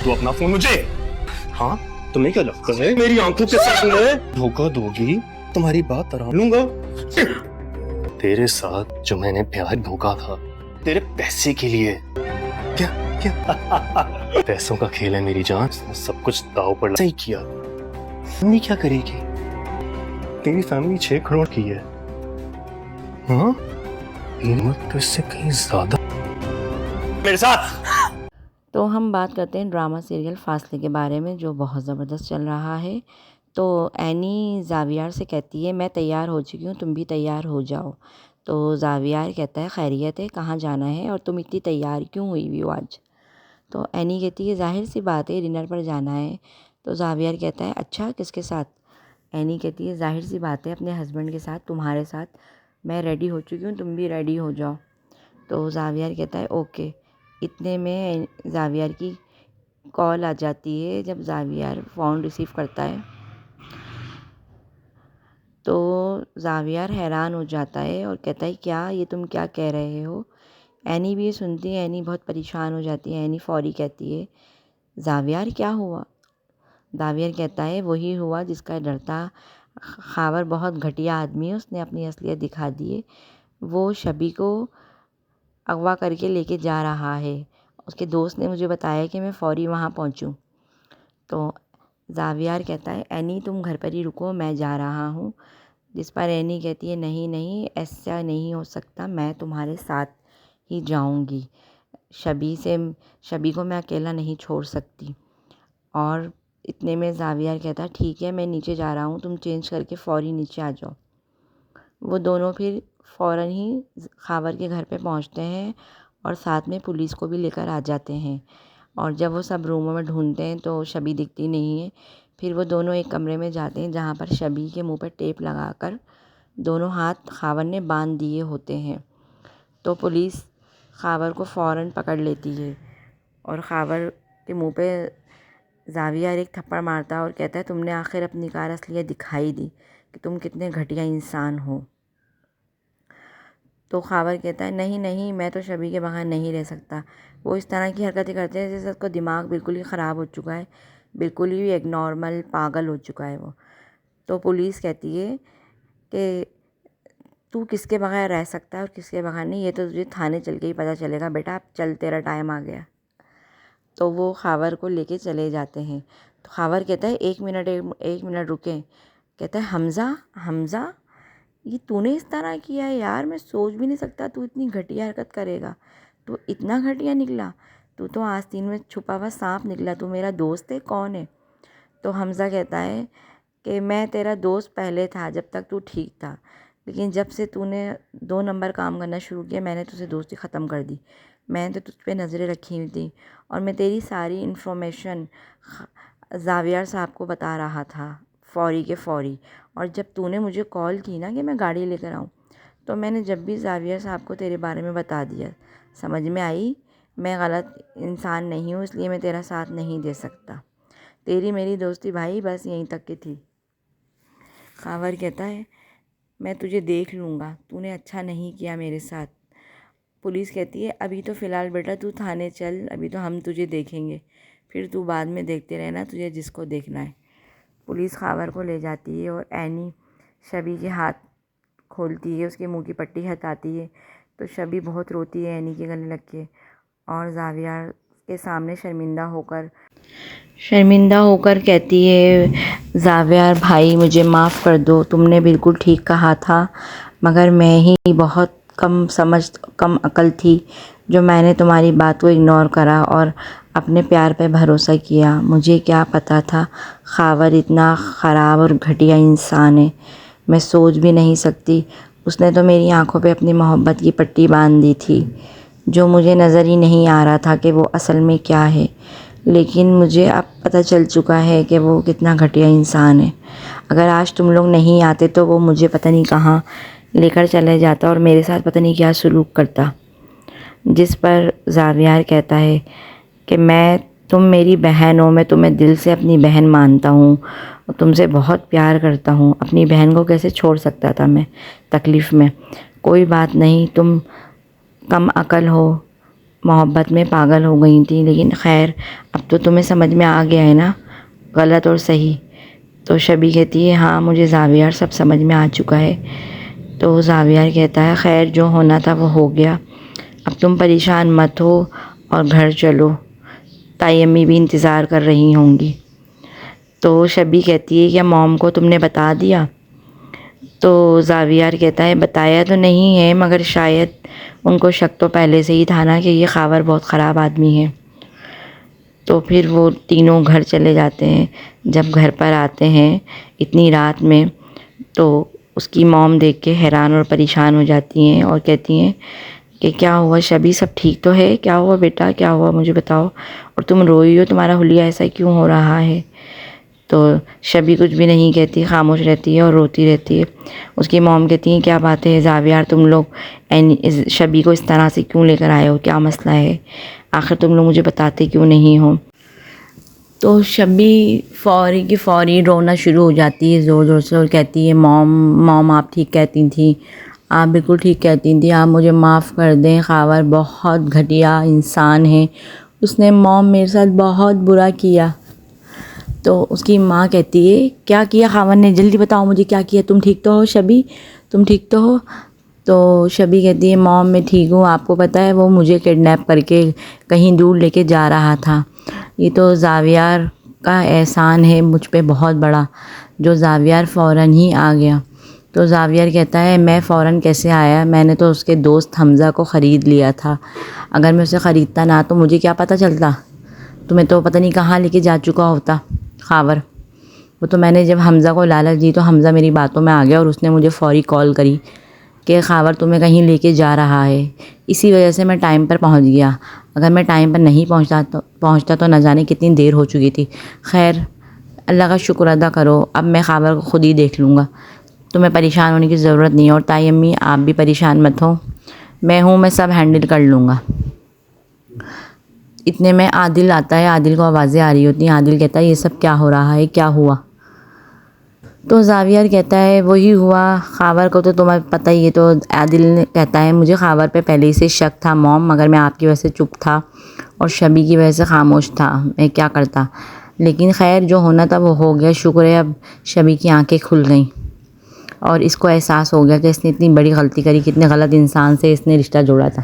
तू अपना फोन मुझे, हाँ तुम्हें क्या लगता है मेरी आंखों के सामने धोखा दोगी? तुम्हारी बात आराम लूंगा। तेरे साथ जो मैंने प्यार धोखा था तेरे पैसे के लिए। क्या क्या पैसों का खेल है मेरी जान, सब कुछ दाव पर सही किया। मम्मी क्या करेगी? तेरी फैमिली 6 करोड़ की है, हाँ तो इससे कहीं ज्यादा मेरे साथ। तो हम बात करते हैं ड्रामा सीरियल फासले के बारे में, जो बहुत ज़बरदस्त चल रहा है। तो एनी ज़ावियार से कहती है मैं तैयार हो चुकी हूँ, तुम भी तैयार हो जाओ। तो ज़ावियार कहता है खैरियत है, कहाँ जाना है और तुम इतनी तैयार क्यों हुई हो आज? तो एनी कहती है ज़ाहिर सी बात है डिनर पर जाना है। तो ज़ावियार कहता है अच्छा किसके साथ? एनी कहती है ज़ाहिर सी बात है अपने हस्बैंड के साथ, तुम्हारे साथ। मैं रेडी हो चुकी हूँ, तुम भी रेडी हो जाओ। तो ज़ावियार कहता है ओके। इतने में ज़ावियार की कॉल आ जाती है। जब ज़ावियार फ़ोन रिसीव करता है तो ज़ावियार हैरान हो जाता है और कहता है क्या ये तुम क्या कह रहे हो? एनी भी ये सुनती है, एनी बहुत परेशान हो जाती है। एनी फौरी कहती है ज़ावियार क्या हुआ? ज़ावियार कहता है वही हुआ जिसका डर था। खावर बहुत घटिया आदमी है, उसने अपनी असलियत दिखा दी है। वो शबी को अगवा करके लेके जा रहा है। उसके दोस्त ने मुझे बताया कि मैं फ़ौरी वहाँ पहुँचूँ। तो ज़ावियार कहता है एनी तुम घर पर ही रुको, मैं जा रहा हूँ। जिस पर एनी कहती है नहीं नहीं ऐसा नहीं हो सकता, मैं तुम्हारे साथ ही जाऊँगी। शबी को मैं अकेला नहीं छोड़ सकती। और इतने में ज़ावियार कहता है ठीक है मैं नीचे जा रहा हूँ, तुम चेंज करके फ़ौरी नीचे आ जाओ। वो दोनों फिर फ़ौरन ही खावर के घर पे पहुँचते हैं और साथ में पुलिस को भी लेकर आ जाते हैं। और जब वो सब रूमों में ढूंढते हैं तो शबी दिखती नहीं है। फिर वो दोनों एक कमरे में जाते हैं जहाँ पर शबी के मुंह पर टेप लगाकर दोनों हाथ खावर ने बांध दिए होते हैं। तो पुलिस खावर को फ़ौरन पकड़ लेती है और खावर के मुंह पे ज़ावियार एक थप्पड़ मारता है और कहता है तुमने आखिर अपनी कार असलियत दिखाई दी कि तुम कितने घटिया इंसान हो। तो खावर कहता है नहीं नहीं मैं तो शबी के बगैर नहीं रह सकता। वो इस तरह की हरकतें करते हैं जैसे उसका दिमाग बिल्कुल ही ख़राब हो चुका है, बिल्कुल ही एक नॉर्मल पागल हो चुका है वो। तो पुलिस कहती है कि तू किसके बगैर रह सकता है और किसके बगैर नहीं, ये तो तुझे थाने चल के ही पता चलेगा बेटा, अब चल तेरा टाइम आ गया। तो वो खावर को लेके चले जाते हैं। तो खावर कहता है एक मिनट रुके। कहता है हमज़ा ये तूने इस तरह किया है यार, मैं सोच भी नहीं सकता तू इतनी घटिया हरकत करेगा। तू इतना घटिया निकला, तू तो आस्तीन में छुपा हुआ सांप निकला। तू मेरा दोस्त है कौन है? तो हमज़ा कहता है कि मैं तेरा दोस्त पहले था जब तक तू ठीक था, लेकिन जब से तूने 2 नंबर काम करना शुरू किया मैंने तुझसे दोस्ती ख़त्म कर दी। मैंने तो तुझ पे नज़रें रखी हुई थी और मैं तेरी सारी इन्फॉर्मेशन ज़ावियार साहब को बता रहा था फ़ौरी के फ़ौरी। और जब तूने मुझे कॉल की ना कि मैं गाड़ी लेकर आऊँ, तो मैंने जब भी ज़ावियार साहब को तेरे बारे में बता दिया। समझ में आई मैं गलत इंसान नहीं हूँ, इसलिए मैं तेरा साथ नहीं दे सकता। तेरी मेरी दोस्ती भाई बस यहीं तक की थी। खावर कहता है मैं तुझे देख लूँगा, तूने अच्छा नहीं किया मेरे साथ। पुलिस कहती है अभी तो फ़िलहाल बेटा तू थाने चल, अभी तो हम तुझे देखेंगे, फिर तू बाद में देखते रहना तुझे जिसको देखना है। पुलिस खावर को ले जाती है और एनी शबी के हाथ खोलती है, उसके मुंह की पट्टी हटाती है। तो शबी बहुत रोती है एनी के गले लग के और ज़ावियार के सामने शर्मिंदा होकर कहती है ज़ावियार भाई मुझे माफ़ कर दो, तुमने बिल्कुल ठीक कहा था, मगर मैं ही बहुत कम अकल थी जो मैंने तुम्हारी बात को इग्नोर करा और अपने प्यार पे भरोसा किया। मुझे क्या पता था खावर इतना ख़राब और घटिया इंसान है, मैं सोच भी नहीं सकती। उसने तो मेरी आंखों पे अपनी मोहब्बत की पट्टी बांध दी थी, जो मुझे नज़र ही नहीं आ रहा था कि वो असल में क्या है। लेकिन मुझे अब पता चल चुका है कि वो कितना घटिया इंसान है। अगर आज तुम लोग नहीं आते तो वो मुझे पता नहीं कहाँ लेकर चले जाता और मेरे साथ पता नहीं क्या सलूक करता। जिस पर ज़ावियार कहता है कि तुम मेरी बहन हो, मैं तुम्हें दिल से अपनी बहन मानता हूँ और तुमसे बहुत प्यार करता हूँ। अपनी बहन को कैसे छोड़ सकता था मैं तकलीफ़ में? कोई बात नहीं, तुम कम अकल हो, محبت میں پاگل ہو گئی تھیں. لیکن خیر اب تو تمہیں سمجھ میں آ گیا ہے نا غلط اور صحیح. تو شبی کہتی ہے ہاں مجھے زاویار سب سمجھ میں آ چکا ہے. تو زاویار کہتا ہے خیر جو ہونا تھا وہ ہو گیا, اب تم پریشان مت ہو اور گھر چلو, تائی امی بھی انتظار کر رہی ہوں گی. تو شبی کہتی ہے کیا موم کو تم نے بتا دیا؟ تو زاویار کہتا ہے بتایا تو نہیں ہے مگر شاید ان کو شک تو پہلے سے ہی تھا نا کہ یہ خاور بہت خراب آدمی ہے. تو پھر وہ تینوں گھر چلے جاتے ہیں. جب گھر پر آتے ہیں اتنی رات میں تو اس کی موم دیکھ کے حیران اور پریشان ہو جاتی ہیں اور کہتی ہیں کہ کیا ہوا شبی, سب ٹھیک تو ہے؟ کیا ہوا بیٹا, کیا ہوا مجھے بتاؤ, اور تم روئی ہو, تمہارا حلیہ ایسا کیوں ہو رہا ہے؟ تو شبی کچھ بھی نہیں کہتی, خاموش رہتی ہے اور روتی رہتی ہے. اس کی موم کہتی ہیں کیا بات ہے زاویار, تم لوگ شبی کو اس طرح سے کیوں لے کر آئے ہو, کیا مسئلہ ہے, آخر تم لوگ مجھے بتاتے کیوں نہیں ہو؟ تو شبی فوری کی فوری رونا شروع ہو جاتی ہے زور زور سے اور کہتی ہے موم آپ ٹھیک کہتی تھیں, آپ بالکل ٹھیک کہتی تھیں, آپ مجھے معاف کر دیں, خاور بہت گھٹیا انسان ہے, اس نے موم میرے ساتھ بہت برا کیا. تو اس کی ماں کہتی ہے کیا کیا خاور نے, جلدی بتاؤ مجھے کیا کیا, تم ٹھیک تو ہو شبی, تم ٹھیک تو ہو؟ تو شبی کہتی ہے موم میں ٹھیک ہوں, آپ کو پتہ ہے وہ مجھے کڈنیپ کر کے کہیں دور لے کے جا رہا تھا. یہ تو زاویار کا احسان ہے مجھ پہ بہت بڑا, جو زاویار فوراً ہی آ گیا. تو زاویار کہتا ہے میں فوراً کیسے آیا, میں نے تو اس کے دوست حمزہ کو خرید لیا تھا, اگر میں اسے خریدتا نہ تو مجھے کیا پتہ چلتا, تمہیں تو پتہ نہیں کہاں لے کے جا چکا ہوتا خاور. وہ تو میں نے جب حمزہ کو لالچ دی تو حمزہ میری باتوں میں آ گیا اور اس نے مجھے فوری کال کری کہ خاور تمہیں کہیں لے کے جا رہا ہے, اسی وجہ سے میں ٹائم پر پہنچ گیا, اگر میں ٹائم پر نہیں پہنچتا تو نہ جانے کتنی دیر ہو چکی تھی. خیر اللہ کا شکر ادا کرو, اب میں خاور کو خود ہی دیکھ لوں گا, تمہیں پریشان ہونے کی ضرورت نہیں ہے, اور تائی امی آپ بھی پریشان مت ہو, میں ہوں, میں سب ہینڈل کر لوں گا. اتنے میں عادل آتا ہے, عادل کو آوازیں آ رہی ہوتی ہیں. عادل کہتا ہے یہ سب کیا ہو رہا ہے, کیا ہوا؟ تو زاویار کہتا ہے وہی ہوا, خاور کو تو تمہیں پتہ ہی ہے. تو عادل کہتا ہے مجھے خاور پہ پہلے ہی سے شک تھا موم, مگر میں آپ کی وجہ سے چپ تھا اور شبی کی وجہ سے خاموش تھا, میں کیا کرتا. لیکن خیر جو ہونا تھا وہ ہو گیا, شکر ہے اب شبی کی آنکھیں کھل گئیں اور اس کو احساس ہو گیا کہ اس نے اتنی بڑی غلطی کری, کتنے غلط انسان سے اس نے رشتہ جوڑا تھا.